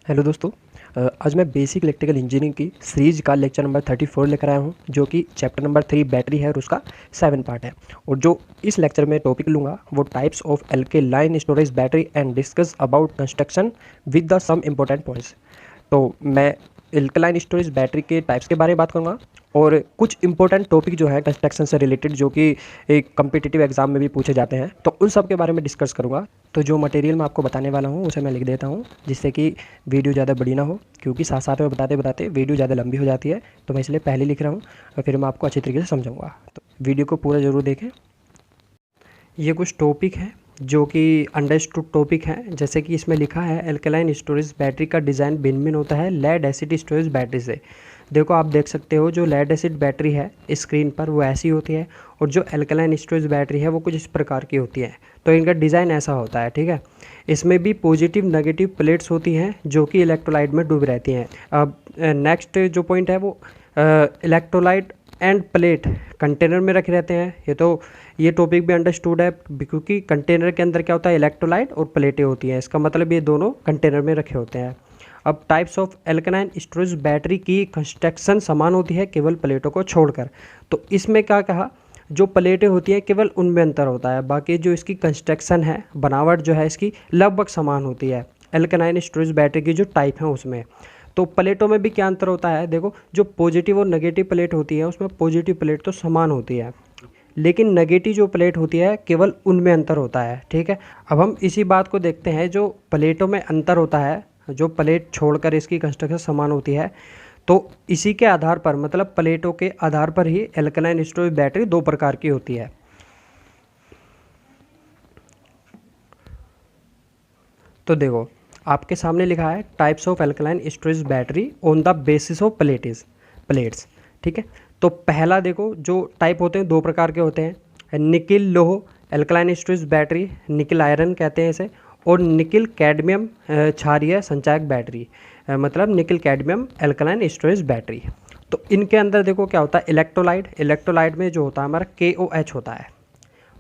Hello दोस्तों। आज मैं बेसिक इलेक्ट्रिकल इंजीनियरिंग की सीरीज का लेक्चर नंबर 34 लेकर आया हूं, जो कि चैप्टर नंबर 3 बैटरी है और उसका 7 पार्ट है। और जो इस लेक्चर में टॉपिक लूँगा वो types of alkaline storage battery and discuss about construction with the some important points. तो मैं एल्कलाइन स्टोरेज बैटरी के टाइप्स के बारे में बात करूँगा और कुछ इंपॉर्टेंट टॉपिक जो है कंस्ट्रक्शन से रिलेटेड, जो कि एक कम्पिटिटिव एग्जाम में भी पूछे जाते हैं, तो उन सब के बारे में डिस्कस करूँगा। तो जो मटेरियल मैं आपको बताने वाला हूँ उसे मैं लिख देता हूँ, जिससे कि वीडियो ज़्यादा बड़ी ना हो, क्योंकि साथ साथ में बताते बताते वीडियो ज़्यादा लंबी हो जाती है। तो मैं इसलिए पहले लिख रहा हूँ और फिर मैं आपको अच्छी तरीके से समझाऊँगा। तो वीडियो को पूरा ज़रूर देखें। ये कुछ टॉपिक है जो कि अंडरस्टूड टॉपिक है, जैसे कि इसमें लिखा है एल्कलाइन स्टोरेज बैटरी का डिज़ाइन भिन्न होता है लेड एसिड स्टोरेज बैटरी से। देखो, आप देख सकते हो जो लेड एसिड बैटरी है स्क्रीन पर वो ऐसी होती है, और जो एल्कलाइन स्टोरेज बैटरी है वो कुछ इस प्रकार की होती है। तो इनका डिज़ाइन ऐसा होता है, ठीक है। इसमें भी पॉजिटिव नेगेटिव प्लेट्स होती हैं जो कि इलेक्ट्रोलाइट में डूब रहती हैं। अब नेक्स्ट जो पॉइंट है वो इलेक्ट्रोलाइट एंड प्लेट कंटेनर में रखे रहते हैं। ये टॉपिक भी अंडरस्टूड है, क्योंकि कंटेनर के अंदर क्या होता है, इलेक्ट्रोलाइट और प्लेटें होती हैं। इसका मतलब ये दोनों कंटेनर में रखे होते हैं। अब types of alkaline storage battery की कंस्ट्रक्शन समान होती है केवल प्लेटों को छोड़कर। तो इसमें क्या कहा, जो प्लेटें होती हैं केवल उनमें अंतर होता है, बाकी जो इसकी कंस्ट्रक्शन है, बनावट जो है इसकी लगभग समान होती है एल्कलाइन स्टोरेज बैटरी की जो टाइप है उसमें। तो प्लेटों में भी क्या अंतर होता है, देखो, जो पॉजिटिव और नेगेटिव प्लेट होती है उसमें पॉजिटिव प्लेट तो समान होती है, लेकिन नेगेटिव जो प्लेट होती है केवल उनमें अंतर होता है, ठीक है। अब हम इसी बात को देखते हैं, जो प्लेटों में अंतर होता है, जो प्लेट छोड़कर इसकी कंस्ट्रक्शन समान होती है, तो इसी के आधार पर, मतलब प्लेटों के आधार पर ही एल्कलाइन स्टोरेज बैटरी दो प्रकार की होती है। तो देखो, आपके सामने लिखा है types of alkaline storage battery on the basis of plates, ठीक है। तो पहला देखो, जो टाइप होते हैं दो प्रकार के होते हैं, निकिल लोह alkaline storage battery, nickel iron कहते हैं इसे, और निकिल कैडमियम क्षारीय संचायक बैटरी, मतलब nickel cadmium alkaline storage battery. तो इनके अंदर देखो क्या होता है, इलेक्ट्रोलाइट में जो होता है हमारा KOH होता है,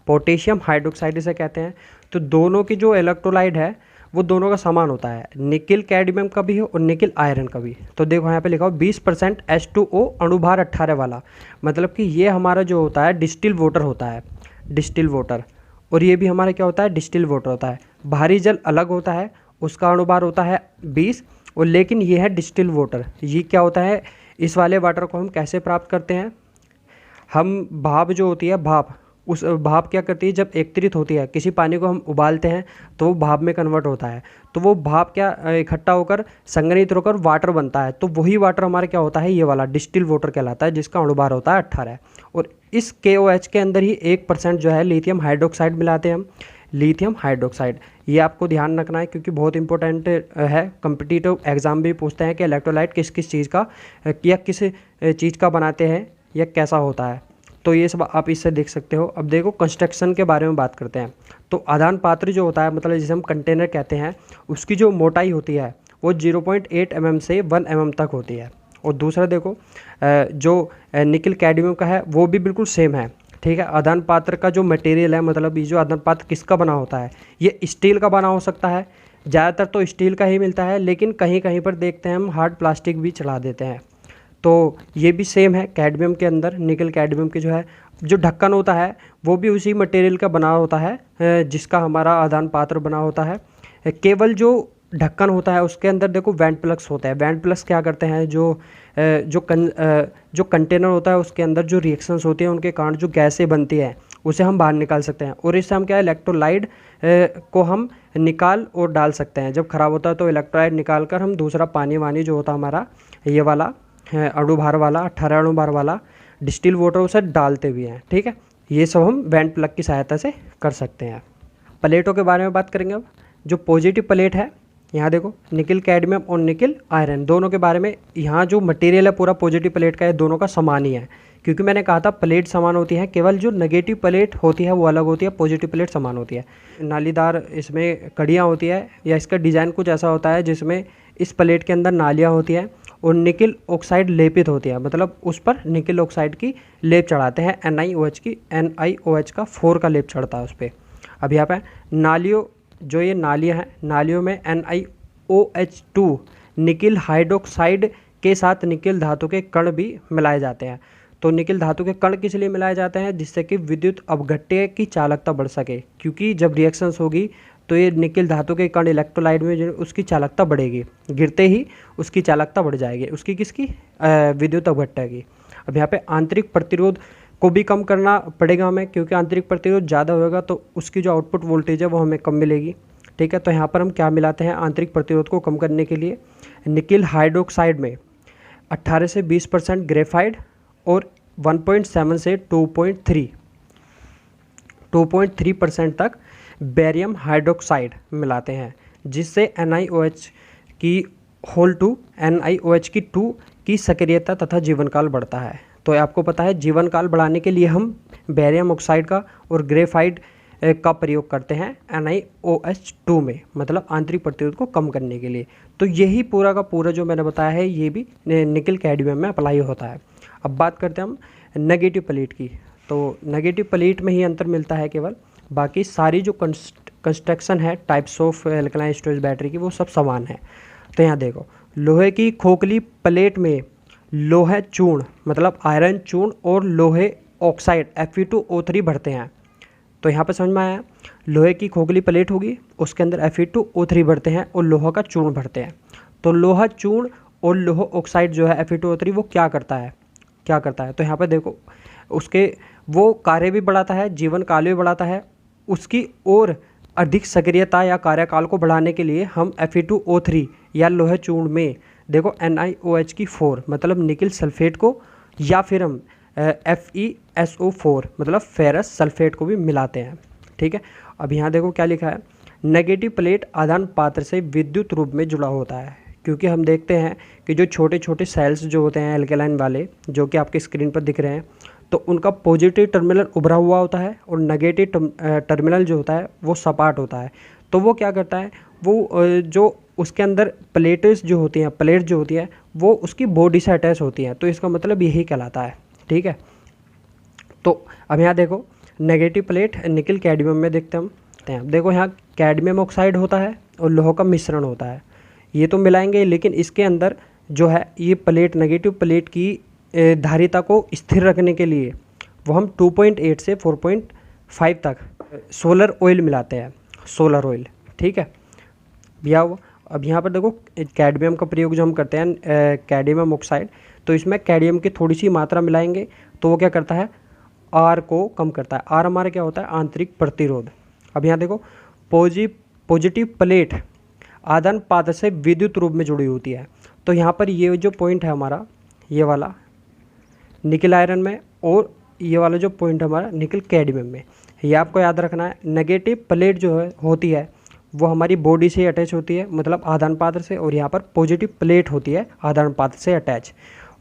पोटेशियम हाइड्रोक्साइड इसे कहते हैं। तो दोनों की जो इलेक्ट्रोलाइट है वो दोनों का समान होता है, निकिल कैडमियम का भी है और निकिल आयरन का भी। तो देखो यहाँ पे लिखा हो 20% H2O अणुभार 18 वाला, मतलब कि ये हमारा जो होता है डिस्टिल वाटर होता है, डिस्टिल वाटर। और ये भी हमारा क्या होता है, डिस्टिल वाटर होता है। भारी जल अलग होता है, उसका अणुभार होता है 20, और लेकिन ये है डिस्टिल वाटर। ये क्या होता है, इस वाले वाटर को हम कैसे प्राप्त करते हैं, हम भाप जो होती है, भाप, उस भाप क्या करती है, जब एकत्रित होती है, किसी पानी को हम उबालते हैं तो वो भाप में कन्वर्ट होता है, तो वो भाप क्या इकट्ठा होकर संघनित होकर वाटर बनता है। तो वही वाटर हमारा क्या होता है, ये वाला डिस्टिल वाटर कहलाता है, जिसका अणुभार होता है 18। और इस KOH के अंदर ही 1% जो है लिथियम हाइड्रोक्साइड मिलाते हैं हम, लिथियम हाइड्रोक्साइड। ये आपको ध्यान रखना है, क्योंकि बहुत इंपॉर्टेंट है, कम्पिटिटिव एग्जाम भी पूछते हैं कि इलेक्ट्रोलाइट किस किस चीज़ का या किस चीज़ का बनाते हैं या कैसा होता है। तो ये सब आप इससे देख सकते हो। अब देखो, कंस्ट्रक्शन के बारे में बात करते हैं। तो आदान पात्र जो होता है, मतलब जिसे हम कंटेनर कहते हैं, उसकी जो मोटाई होती है वो 0.8 mm से 1 mm तक होती है। और दूसरा देखो, जो निकिल कैडमियम का है वो भी बिल्कुल सेम है, ठीक है। आदान पात्र का जो मटेरियल है, मतलब ये जो आदान पात्र किसका बना होता है, ये स्टील का बना हो सकता है, ज़्यादातर तो स्टील का ही मिलता है, लेकिन कहीं कहीं पर देखते हैं हम हार्ड प्लास्टिक भी चढ़ा देते हैं। तो ये भी सेम है कैडमियम के अंदर, निकल कैडमियम के जो है, जो ढक्कन होता है वो भी उसी मटेरियल का बना होता है जिसका हमारा आदान पात्र बना होता है। केवल जो ढक्कन होता है उसके अंदर देखो वेंट प्लग्स होते हैं। वेंट प्लग्स क्या करते हैं, जो कंटेनर होता है उसके अंदर जो रिएक्शंस होती हैं उनके कारण जो गैसें बनती हैं उसे हम बाहर निकाल सकते हैं, और इससे हम क्या, इलेक्ट्रोलाइट को हम निकाल और डाल सकते हैं। जब ख़राब होता है तो इलेक्ट्रोलाइट निकाल कर हम दूसरा पानी वानी जो होता है हमारा, ये वाला अणुभार वाला 18 अणुभार वाला डिस्टिल वाटर, उसे डालते भी हैं, ठीक है। ये सब हम वेंट प्लग की सहायता से कर सकते हैं। प्लेटों के बारे में बात करेंगे अब। जो पॉजिटिव प्लेट है, यहाँ देखो, निकिल कैडमियम और निकिल आयरन दोनों के बारे में, यहाँ जो मटेरियल है पूरा पॉजिटिव प्लेट का, ये दोनों का समान ही है, क्योंकि मैंने कहा था प्लेट समान होती है, केवल जो नेगेटिव प्लेट होती है वो अलग होती है, पॉजिटिव प्लेट समान होती है। नालीदार इसमें कड़ियाँ होती है, या इसका डिज़ाइन कुछ ऐसा होता है जिसमें इस प्लेट के अंदर नालियाँ होती हैं और निकिल ऑक्साइड लेपित होती है, मतलब उस पर निकिल ऑक्साइड की लेप चढ़ाते हैं, NiOH का 4 का लेप चढ़ता है उस पर। अब यहाँ पे नालियों, जो ये नालियाँ हैं, नालियों में NiOH2 निकिल हाइड्रोक्साइड के साथ निकिल धातु के कण भी मिलाए जाते हैं। तो निकिल धातु के कण किस लिए मिलाए जाते हैं? जिससे कि विद्युत अपघट्य की चालकता बढ़ सके, क्योंकि जब रिएक्शंस होगी तो ये निकिल धातु के कण इलेक्ट्रोलाइट में जो उसकी चालकता बढ़ेगी, गिरते ही उसकी चालकता बढ़ जाएगी, उसकी किसकी? विद्युत अपघट्य की। अब यहाँ पे आंतरिक प्रतिरोध को भी कम करना पड़ेगा हमें, क्योंकि आंतरिक प्रतिरोध ज़्यादा होगा तो उसकी जो आउटपुट वोल्टेज है वो हमें कम मिलेगी। ठीक है, तो यहाँ पर हम क्या मिलाते हैं आंतरिक प्रतिरोध को कम करने के लिए? निकिल हाइड्रोक्साइड में 18 से 20% ग्रेफाइट और 1.7 से 2.3% तक बेरियम हाइड्रोक्साइड मिलाते हैं, जिससे NiOH की 2 की सक्रियता तथा जीवनकाल बढ़ता है। तो आपको पता है जीवनकाल बढ़ाने के लिए हम बेरियम ऑक्साइड का और ग्रेफाइट का प्रयोग करते हैं NiOH2 में, मतलब आंतरिक प्रतिरोध को कम करने के लिए। तो यही पूरा का पूरा जो मैंने बताया है ये भी निकिल कैडमियम में अप्लाई होता है। अब बात करते हैं हम नेगेटिव प्लेट की। तो नेगेटिव प्लेट में ही अंतर मिलता है केवल, बाकी सारी जो कंस्ट्रक्शन है types of alkaline storage battery की वो सब समान है। तो यहाँ देखो, लोहे की खोखली प्लेट में लोहे चूर्ण मतलब आयरन चूर्ण और लोहे ऑक्साइड Fe2O3 भरते हैं। तो यहाँ पर समझ में आया, लोहे की खोखली प्लेट होगी, उसके अंदर Fe2O3 भरते हैं और लोहा का चूर्ण भरते हैं। तो लोहा चूर्ण और लोहा ऑक्साइड जो है Fe2O3 वो क्या करता है? तो यहाँ पर देखो, उसके वो कार्य भी बढ़ाता है, जीवन काल भी बढ़ाता है। उसकी और अधिक सक्रियता या कार्यकाल को बढ़ाने के लिए हम Fe2O3 या लोहे चूर्ण में देखो NiOH की 4 मतलब निकिल सल्फेट को, या फिर हम FeSO4 मतलब फेरस सल्फेट को भी मिलाते हैं। ठीक है, अब यहाँ देखो क्या लिखा है, नेगेटिव प्लेट आदान पात्र से विद्युत रूप में जुड़ा होता है। क्योंकि हम देखते हैं कि जो छोटे छोटे सेल्स जो होते हैं एल्केलाइन वाले, जो कि आपके स्क्रीन पर दिख रहे हैं, तो उनका पॉजिटिव टर्मिनल उभरा हुआ होता है और नेगेटिव टर्मिनल जो होता है वो सपाट होता है। तो वो क्या करता है, वो जो उसके अंदर प्लेट जो होती है वो उसकी बॉडी से अटैच होती हैं। तो इसका मतलब यही कहलाता है। ठीक है, तो अब यहाँ देखो नेगेटिव प्लेट निकिल कैडमियम में देखते हम। देखो यहाँ कैडमियम ऑक्साइड होता है और लोहा का मिश्रण होता है, ये तो मिलाएंगे, लेकिन इसके अंदर जो है ये प्लेट नेगेटिव प्लेट की धारिता को स्थिर रखने के लिए वो हम 2.8 से 4.5 तक सोलर ऑयल मिलाते हैं, सोलर ऑयल। ठीक है भैया, अब यहाँ पर देखो कैडमियम का प्रयोग जो हम करते हैं कैडमियम ऑक्साइड, तो इसमें कैडमियम की थोड़ी सी मात्रा मिलाएंगे तो वो क्या करता है, आर को कम करता है। आर हमारा क्या होता है, आंतरिक प्रतिरोध। अब यहाँ देखो पॉजिटिव प्लेट आदान पात्र से विद्युत रूप में जुड़ी होती है। तो यहाँ पर ये जो पॉइंट है हमारा, ये वाला निकिल आयरन में, और ये वाला जो पॉइंट है हमारा निकिल कैडमियम में, ये आपको याद रखना है। नेगेटिव प्लेट जो है होती है वो हमारी बॉडी से अटैच होती है, मतलब आदान पात्र से, और यहाँ पर पॉजिटिव प्लेट होती है आदान पात्र से अटैच।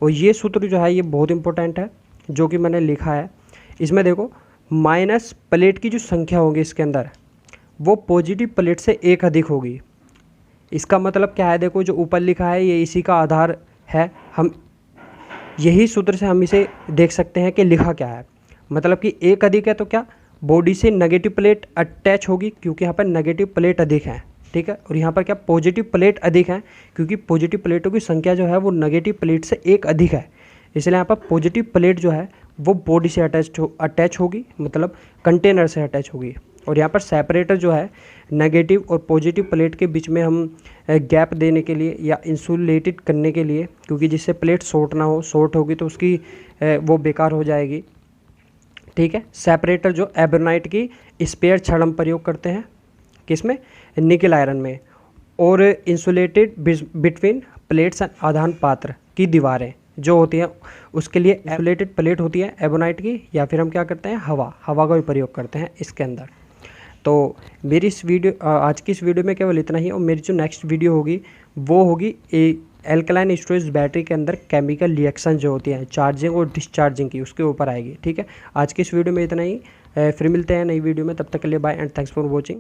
और ये सूत्र जो है ये बहुत इंपॉर्टेंट है जो कि मैंने लिखा है। इसमें देखो माइनस प्लेट की जो संख्या होगी इसके अंदर वो पॉजिटिव प्लेट से एक अधिक होगी। इसका मतलब क्या है, देखो जो ऊपर लिखा है ये इसी का आधार है। हम यही सूत्र से हम इसे देख सकते हैं कि लिखा क्या है, मतलब कि एक अधिक है तो क्या बॉडी से नेगेटिव प्लेट अटैच होगी, क्योंकि यहाँ पर नेगेटिव प्लेट अधिक है। ठीक है, और यहाँ पर क्या पॉजिटिव प्लेट अधिक है, क्योंकि पॉजिटिव प्लेटों की संख्या जो है वो नेगेटिव प्लेट से एक अधिक है। इसलिए यहाँ पर पॉजिटिव प्लेट जो है वो बॉडी से अटैच होगी, मतलब कंटेनर से अटैच होगी। और यहाँ पर सेपरेटर जो है नेगेटिव और पॉजिटिव प्लेट के बीच में हम गैप देने के लिए या इंसुलेटेड करने के लिए, क्योंकि जिससे प्लेट शॉर्ट ना हो, शॉर्ट होगी तो उसकी वो बेकार हो जाएगी। ठीक है, सेपरेटर जो एबोनाइट की स्पेयर छड़ हम प्रयोग करते हैं किसमें, निकिल आयरन में। और इंसुलेटेड बिटवीन प्लेट्स एंड आदान पात्र की दीवारें जो होती हैं उसके लिए इंसुलेटेड प्लेट होती है एबोनाइट की, या फिर हम क्या करते हैं हवा का भी प्रयोग करते हैं इसके अंदर। तो मेरी इस वीडियो आज की इस वीडियो में केवल इतना ही, और मेरी जो नेक्स्ट वीडियो होगी वो होगी एल्कलाइन स्टोरेज बैटरी के अंदर केमिकल रिएक्शन जो होती है चार्जिंग और डिस्चार्जिंग की, उसके ऊपर आएगी। ठीक है, आज की इस वीडियो में इतना ही, फिर मिलते हैं नई वीडियो में, तब तक के लिए bye and thanks for watching.